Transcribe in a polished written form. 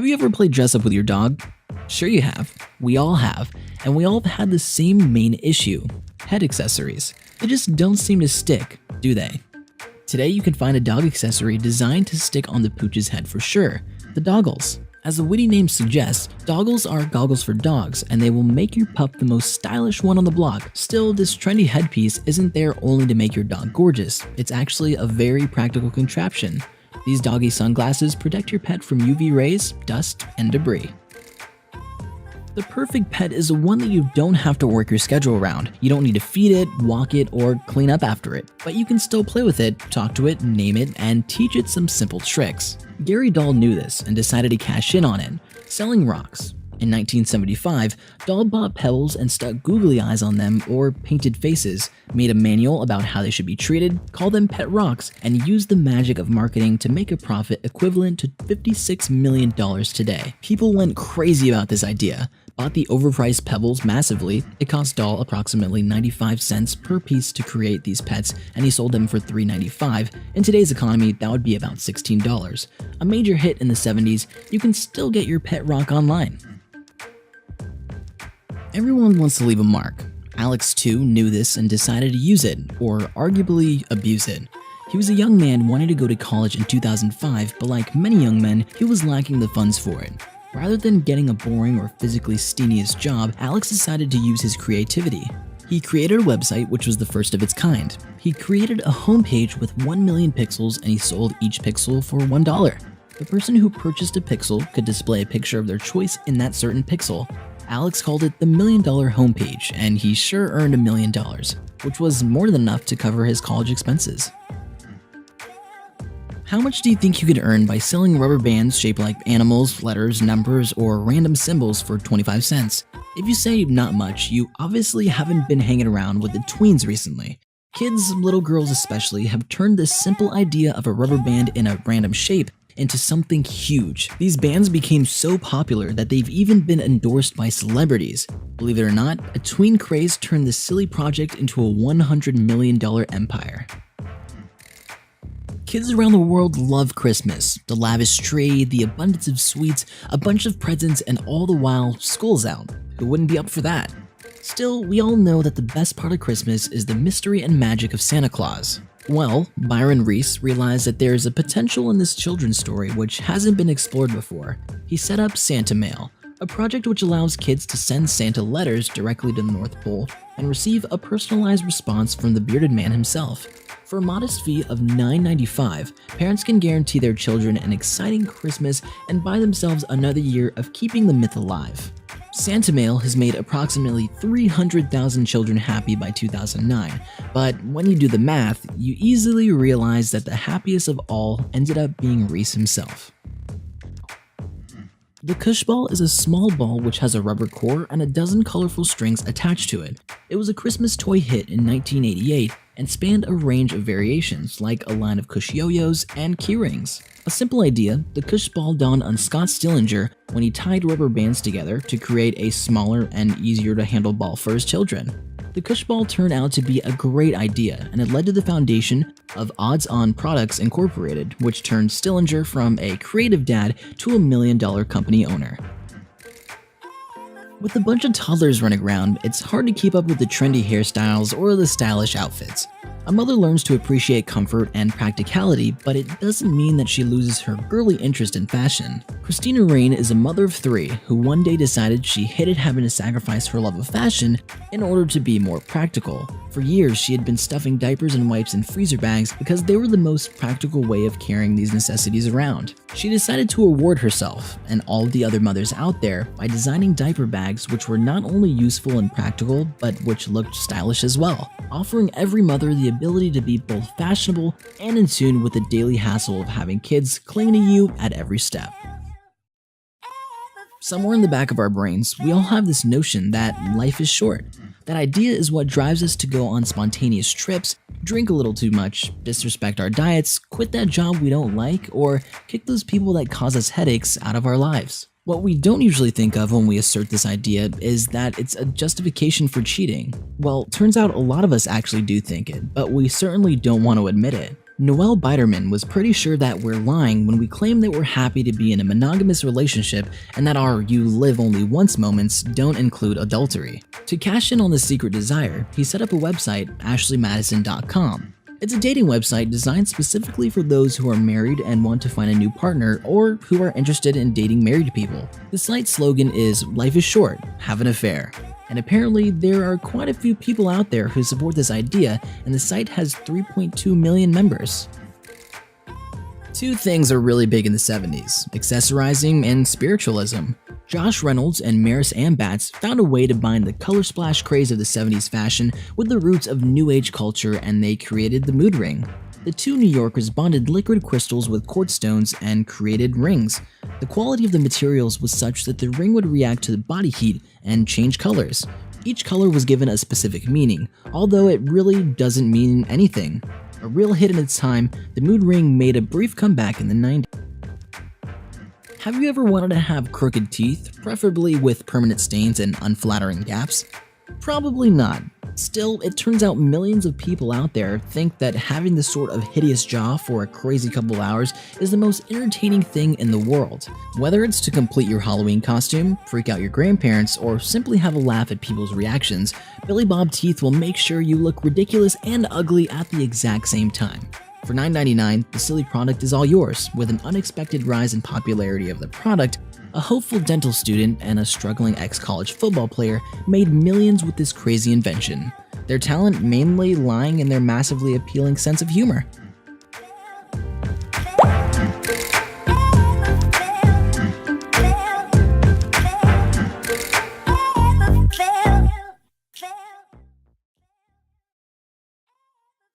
Have you ever played dress up with your dog? Sure you have. We all have. And we all have had the same main issue: head accessories. They just don't seem to stick, do they? Today you can find a dog accessory designed to stick on the pooch's head for sure: the doggles. As the witty name suggests, doggles are goggles for dogs, and they will make your pup the most stylish one on the block. Still, this trendy headpiece isn't there only to make your dog gorgeous. It's actually a very practical contraption. These doggy sunglasses protect your pet from UV rays, dust, and debris. The perfect pet is the one that you don't have to work your schedule around. You don't need to feed it, walk it, or clean up after it. But you can still play with it, talk to it, name it, and teach it some simple tricks. Gary Dahl knew this and decided to cash in on it, selling rocks. In 1975, Dahl bought pebbles and stuck googly eyes on them or painted faces, made a manual about how they should be treated, called them pet rocks, and used the magic of marketing to make a profit equivalent to $56 million today. People went crazy about this idea, bought the overpriced pebbles massively. It cost Dahl approximately 95 cents per piece to create these pets, and he sold them for $3.95. In today's economy, that would be about $16. A major hit in the 70s, you can still get your pet rock online. Everyone wants to leave a mark. Alex too knew this and decided to use it, or arguably abuse it. He was a young man wanting to go to college in 2005, but like many young men, he was lacking the funds for it. Rather than getting a boring or physically strenuous job, Alex decided to use his creativity. He created a website which was the first of its kind. He created a homepage with 1 million pixels, and he sold each pixel for $1. The person who purchased a pixel could display a picture of their choice in that certain pixel. Alex called it the $1 Million homepage, and he sure earned $1 million, which was more than enough to cover his college expenses. How much do you think you could earn by selling rubber bands shaped like animals, letters, numbers, or random symbols for 25 cents? If you say not much, you obviously haven't been hanging around with the tweens recently. Kids, little girls especially, have turned this simple idea of a rubber band in a random shape into something huge. These bands became so popular that they've even been endorsed by celebrities. Believe it or not, a tween craze turned this silly project into a $100 million empire. Kids around the world love Christmas, the lavish tree, the abundance of sweets, a bunch of presents, and all the while, school's out. Who wouldn't be up for that? Still, we all know that the best part of Christmas is the mystery and magic of Santa Claus. Well, Byron Reese realized that there is a potential in this children's story which hasn't been explored before. He set up Santa Mail, a project which allows kids to send Santa letters directly to the North Pole and receive a personalized response from the bearded man himself. For a modest fee of $9.95, parents can guarantee their children an exciting Christmas and buy themselves another year of keeping the myth alive. Santa Mail has made approximately 300,000 children happy by 2009, but when you do the math, you easily realize that the happiest of all ended up being Reese himself. The Kush ball is a small ball which has a rubber core and a dozen colorful strings attached to it. It was a Christmas toy hit in 1988 and spanned a range of variations like a line of Kush yo-yos and keyrings. A simple idea, the Kush ball dawned on Scott Stillinger when he tied rubber bands together to create a smaller and easier to handle ball for his children. The Kush ball turned out to be a great idea, and it led to the foundation of Odds On Products Incorporated, which turned Stillinger from a creative dad to a $1 million company owner. With a bunch of toddlers running around, it's hard to keep up with the trendy hairstyles or the stylish outfits. A mother learns to appreciate comfort and practicality, but it doesn't mean that she loses her girly interest in fashion. Christina Rain is a mother of 3 who one day decided she hated having to sacrifice her love of fashion in order to be more practical. For years, she had been stuffing diapers and wipes in freezer bags because they were the most practical way of carrying these necessities around. She decided to reward herself and all the other mothers out there by designing diaper bags which were not only useful and practical, but which looked stylish as well, offering every mother the ability to be both fashionable and in tune with the daily hassle of having kids clinging to you at every step. Somewhere in the back of our brains, we all have this notion that life is short. That idea is what drives us to go on spontaneous trips, drink a little too much, disrespect our diets, quit that job we don't like, or kick those people that cause us headaches out of our lives. What we don't usually think of when we assert this idea is that it's a justification for cheating. Well, turns out a lot of us actually do think it, but we certainly don't want to admit it. Noelle Biderman was pretty sure that we're lying when we claim that we're happy to be in a monogamous relationship and that our "you live only once" moments don't include adultery. To cash in on this secret desire, he set up a website, ashleymadison.com. It's a dating website designed specifically for those who are married and want to find a new partner or who are interested in dating married people. The site's slogan is "Life is short, have an affair." And apparently there are quite a few people out there who support this idea, and the site has 3.2 million members. Two things are really big in the 70s, accessorizing and spiritualism. Josh Reynolds and Maris Ambatz found a way to bind the color splash craze of the 70s fashion with the roots of New Age culture, and they created the mood ring. The two New Yorkers bonded liquid crystals with quartz stones and created rings. The quality of the materials was such that the ring would react to the body heat and change colors. Each color was given a specific meaning, although it really doesn't mean anything. A real hit in its time, the mood ring made a brief comeback in the 90s. Have you ever wanted to have crooked teeth, preferably with permanent stains and unflattering gaps? Probably not. Still, it turns out millions of people out there think that having this sort of hideous jaw for a crazy couple hours is the most entertaining thing in the world. Whether it's to complete your Halloween costume, freak out your grandparents, or simply have a laugh at people's reactions, Billy Bob Teeth will make sure you look ridiculous and ugly at the exact same time. For $9.99, the silly product is all yours. With an unexpected rise in popularity of the product, a hopeful dental student and a struggling ex-college football player made millions with this crazy invention, their talent mainly lying in their massively appealing sense of humor.